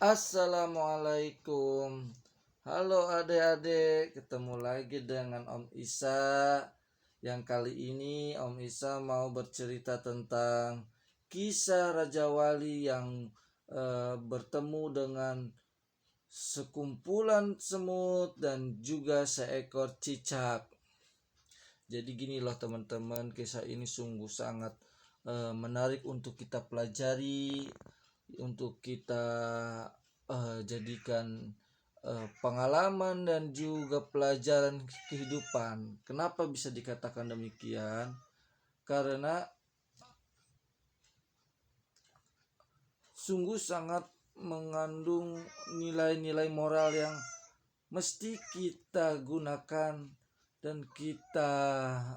Assalamualaikum. Halo adik-adik, ketemu lagi dengan Om Isa. Yang kali ini Om Isa mau bercerita tentang kisah Raja Wali yang bertemu dengan sekumpulan semut dan juga seekor cicak. Jadi gini loh teman-teman, kisah ini sungguh sangat menarik untuk kita pelajari, untuk kita jadikan pengalaman dan juga pelajaran kehidupan. Kenapa bisa dikatakan demikian? Karena sungguh sangat mengandung nilai-nilai moral yang mesti kita gunakan dan kita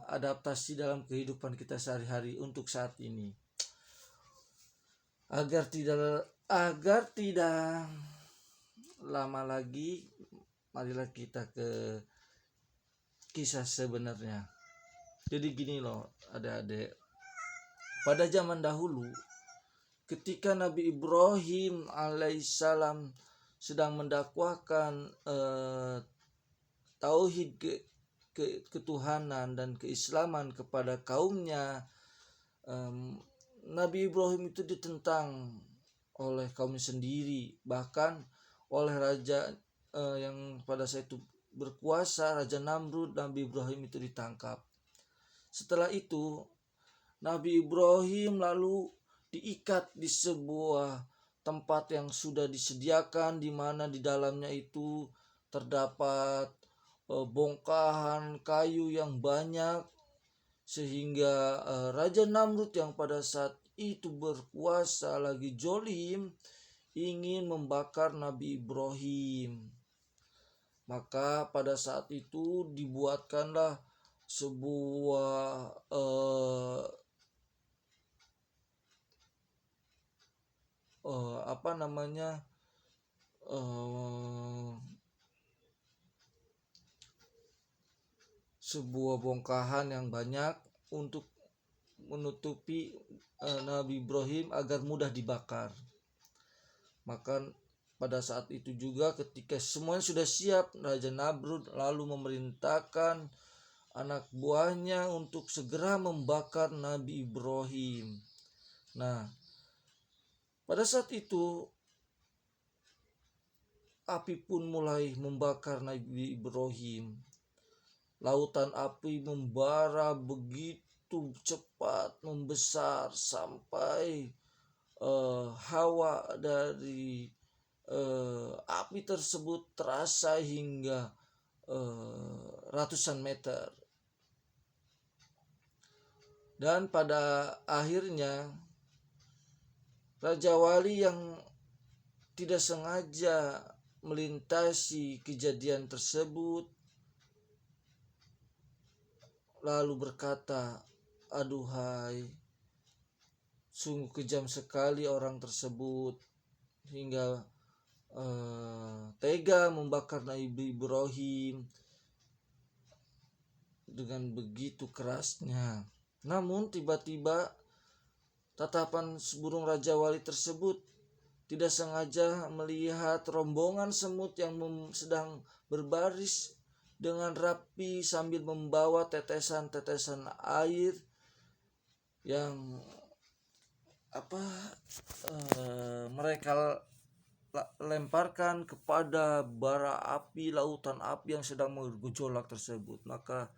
adaptasi dalam kehidupan kita sehari-hari untuk saat ini. Agar tidak lama lagi, marilah kita ke kisah sebenarnya. Jadi gini loh adik-adik, pada zaman dahulu ketika Nabi Ibrahim alaihissalam sedang mendakwahkan tauhid ketuhanan dan keislaman kepada kaumnya, Nabi Ibrahim itu ditentang oleh kaumnya sendiri, bahkan oleh raja yang pada saat itu berkuasa, Raja Namrud. Nabi Ibrahim itu ditangkap. Setelah itu Nabi Ibrahim lalu diikat di sebuah tempat yang sudah disediakan, di mana di dalamnya itu terdapat bongkahan kayu yang banyak, sehingga Raja Namrud yang pada saat itu berkuasa lagi jolim ingin membakar Nabi Ibrahim. Maka pada saat itu dibuatkanlah sebuah sebuah bongkahan yang banyak untuk menutupi Nabi Ibrahim agar mudah dibakar. Maka pada saat itu juga ketika semuanya sudah siap, Raja Namrud lalu memerintahkan anak buahnya untuk segera membakar Nabi Ibrahim. Nah, pada saat itu api pun mulai membakar Nabi Ibrahim. Lautan api membara begitu cepat, membesar sampai hawa dari api tersebut terasa hingga ratusan meter. Dan pada akhirnya Raja Wali yang tidak sengaja melintasi kejadian tersebut lalu berkata, "Aduhai, sungguh kejam sekali orang tersebut hingga tega membakar Nabi Ibrahim dengan begitu kerasnya." Namun tiba-tiba tatapan burung Raja Wali tersebut tidak sengaja melihat rombongan semut yang sedang berbaris dengan rapi sambil membawa tetesan-tetesan air yang mereka lemparkan kepada bara api, lautan api yang sedang bergejolak tersebut. Maka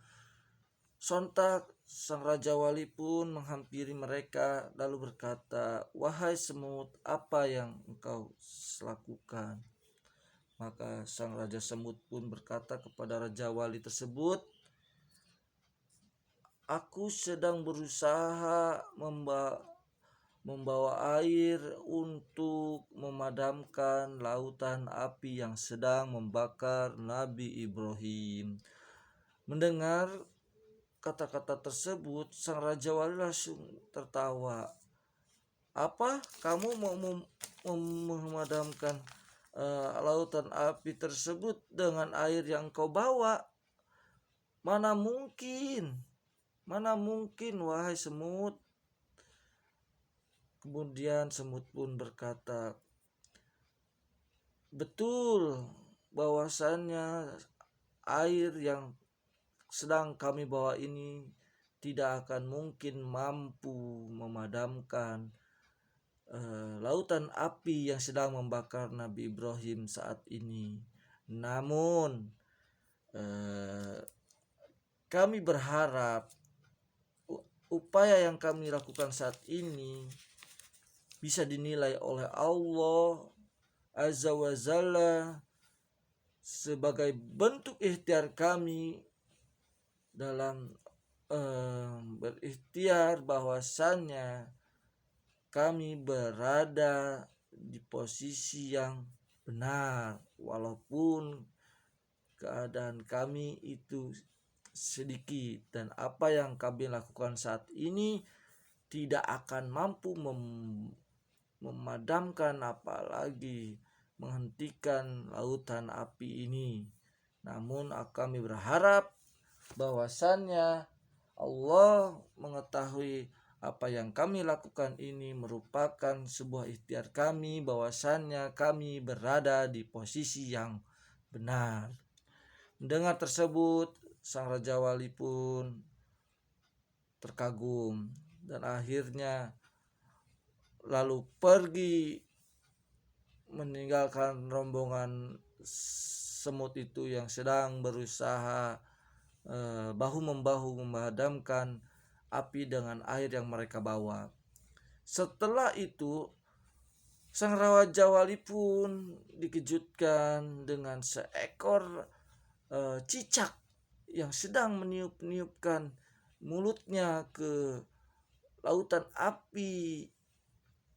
sontak sang Raja Wali pun menghampiri mereka lalu berkata, "Wahai semut, apa yang engkau lakukan?" Maka sang Raja Semut pun berkata kepada Raja Wali tersebut, "Aku sedang berusaha membawa air untuk memadamkan lautan api yang sedang membakar Nabi Ibrahim." Mendengar kata-kata tersebut, sang Raja Wali langsung tertawa. "Apa? Kamu mau memadamkan lautan api tersebut dengan air yang kau bawa? Mana mungkin, wahai semut." Kemudian semut pun berkata, betul bahwasannya air yang sedang kami bawa ini tidak akan mungkin mampu memadamkan lautan api yang sedang membakar Nabi Ibrahim saat ini. Namun kami berharap upaya yang kami lakukan saat ini bisa dinilai oleh Allah Azza wa Jalla sebagai bentuk ikhtiar kami dalam berikhtiar bahwasannya kami berada di posisi yang benar walaupun keadaan kami itu sedikit, dan apa yang kami lakukan saat ini tidak akan mampu memadamkan apalagi menghentikan lautan api ini. Namun kami berharap bahwasannya Allah mengetahui apa yang kami lakukan ini merupakan sebuah ikhtiar kami, bahwasannya kami berada di posisi yang benar. Mendengar tersebut, sang Raja Wali pun terkagum dan akhirnya lalu pergi meninggalkan rombongan semut itu yang sedang berusaha bahu-membahu memadamkan api dengan air yang mereka bawa. Setelah itu sang Raja Wali pun dikejutkan dengan seekor cicak yang sedang meniup-niupkan mulutnya ke lautan api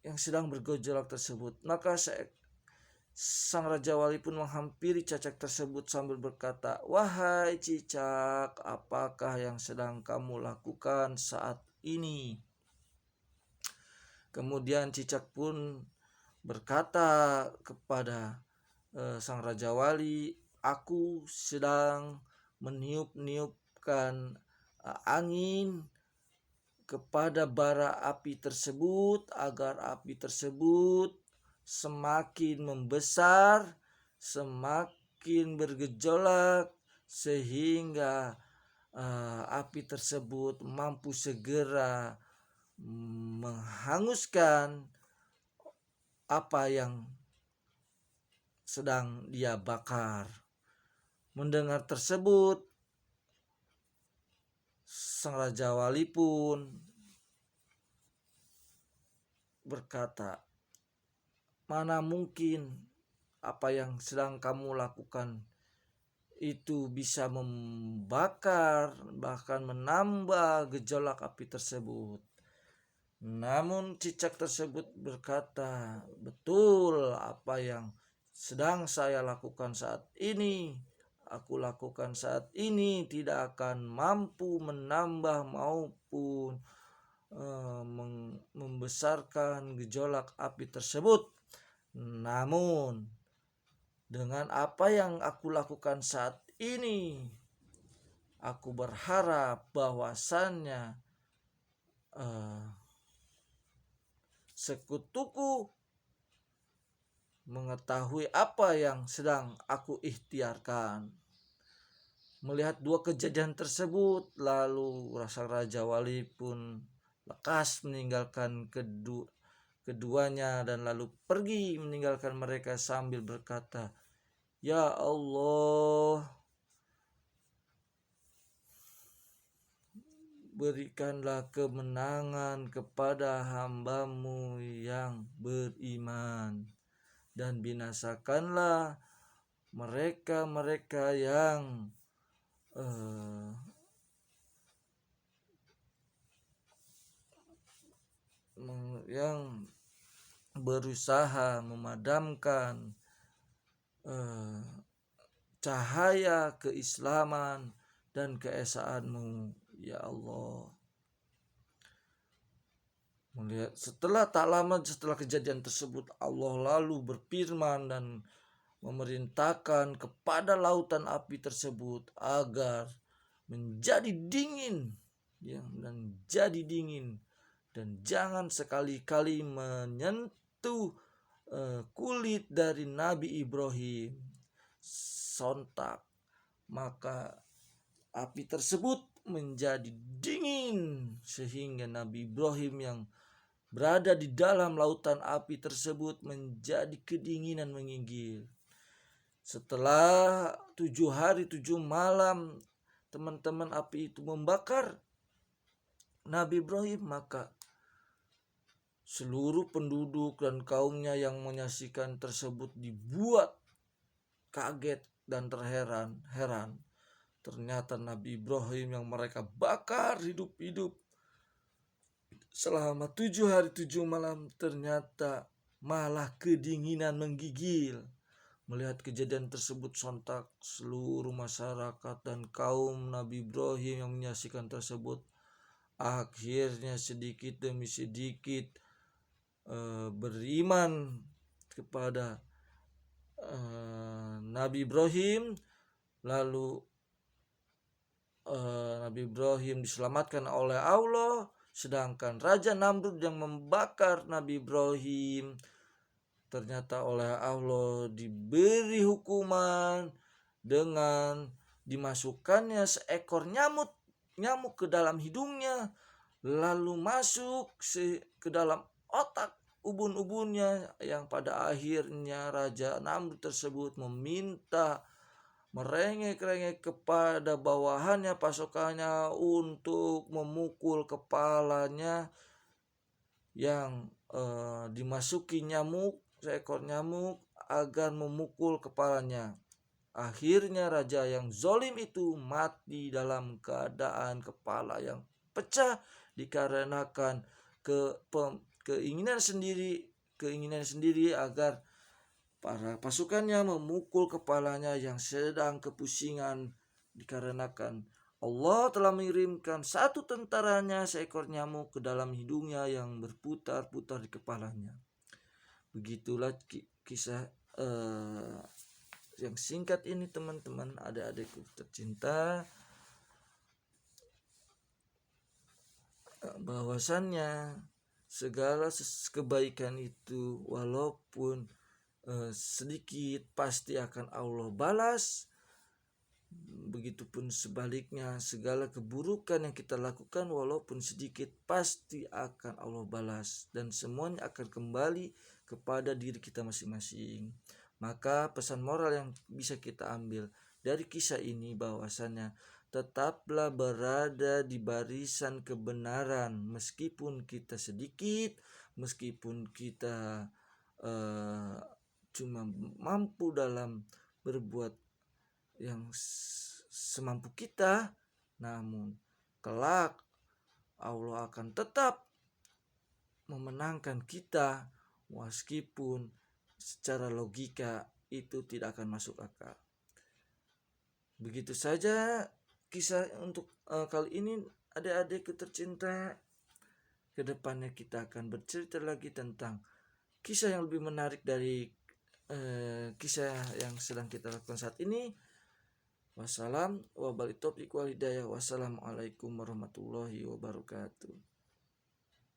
yang sedang bergejolak tersebut. Maka sang Raja Wali pun menghampiri cicak tersebut sambil berkata, "Wahai cicak, apakah yang sedang kamu lakukan saat ini?" Kemudian cicak pun berkata kepada sang Raja Wali, "Aku sedang meniup-niupkan angin kepada bara api tersebut agar api tersebut semakin membesar, semakin bergejolak sehingga api tersebut mampu segera menghanguskan apa yang sedang dia bakar." Mendengar tersebut, sang Raja Wali pun berkata, "Mana mungkin apa yang sedang kamu lakukan itu bisa membakar bahkan menambah gejolak api tersebut." Namun cicak tersebut berkata, "Betul, apa yang sedang saya lakukan saat ini, aku lakukan saat ini tidak akan mampu menambah maupun membesarkan gejolak api tersebut. Namun dengan apa yang aku lakukan saat ini, aku berharap bahwasannya sekutuku mengetahui apa yang sedang aku ikhtiarkan." Melihat dua kejadian tersebut, lalu sang Raja Wali pun lekas meninggalkan keduanya dan lalu pergi meninggalkan mereka sambil berkata, "Ya Allah, berikanlah kemenangan kepada hamba-Mu yang beriman dan binasakanlah mereka-mereka yang berusaha memadamkan cahaya keislaman dan keesaan-Mu, ya Allah." Tak lama setelah kejadian tersebut, Allah lalu berfirman dan memerintahkan kepada lautan api tersebut agar menjadi dingin, dan jangan sekali-kali menyentuh kulit dari Nabi Ibrahim. Sontak maka api tersebut menjadi dingin sehingga Nabi Ibrahim yang berada di dalam lautan api tersebut menjadi kedinginan menggigil. Setelah 7 hari 7 malam teman-teman api itu membakar Nabi Ibrahim, maka seluruh penduduk dan kaumnya yang menyaksikan tersebut dibuat kaget dan terheran-heran. Ternyata Nabi Ibrahim yang mereka bakar hidup-hidup selama 7 hari 7 malam ternyata malah kedinginan menggigil. Melihat kejadian tersebut sontak seluruh masyarakat dan kaum Nabi Ibrahim yang menyaksikan tersebut akhirnya sedikit demi sedikit beriman kepada Nabi Ibrahim. Lalu Nabi Ibrahim diselamatkan oleh Allah, sedangkan Raja Namrud yang membakar Nabi Ibrahim ternyata oleh Allah diberi hukuman dengan dimasukkannya seekor nyamuk ke dalam hidungnya, lalu masuk ke dalam otak ubun-ubunnya, yang pada akhirnya Raja Namrud tersebut meminta merengek-rengek kepada bawahannya, pasukannya, untuk memukul kepalanya yang dimasuki seekor nyamuk agar memukul kepalanya. Akhirnya raja yang zalim itu mati dalam keadaan kepala yang pecah dikarenakan keinginan sendiri agar para pasukannya memukul kepalanya yang sedang kepusingan dikarenakan Allah telah mengirimkan satu tentaranya seekor nyamuk ke dalam hidungnya yang berputar-putar di kepalanya. Begitulah kisah yang singkat ini teman-teman, adik-adikku tercinta, bahwasannya segala kebaikan itu walaupun sedikit pasti akan Allah balas. Begitupun sebaliknya, segala keburukan yang kita lakukan walaupun sedikit pasti akan Allah balas, dan semuanya akan kembali kepada diri kita masing-masing. Maka pesan moral yang bisa kita ambil dari kisah ini bahwasannya tetaplah berada di barisan kebenaran meskipun kita sedikit, meskipun kita cuma mampu dalam berbuat yang semampu kita, namun kelak Allah akan tetap memenangkan kita meskipun secara logika itu tidak akan masuk akal. Begitu saja kisah untuk kali ini, adik-adikku tercinta. Kedepannya kita akan bercerita lagi tentang kisah yang lebih menarik dari kisah yang sedang kita lakukan saat ini. Wassalam wabarakatuh. Wassalamualaikum warahmatullahi wabarakatuh.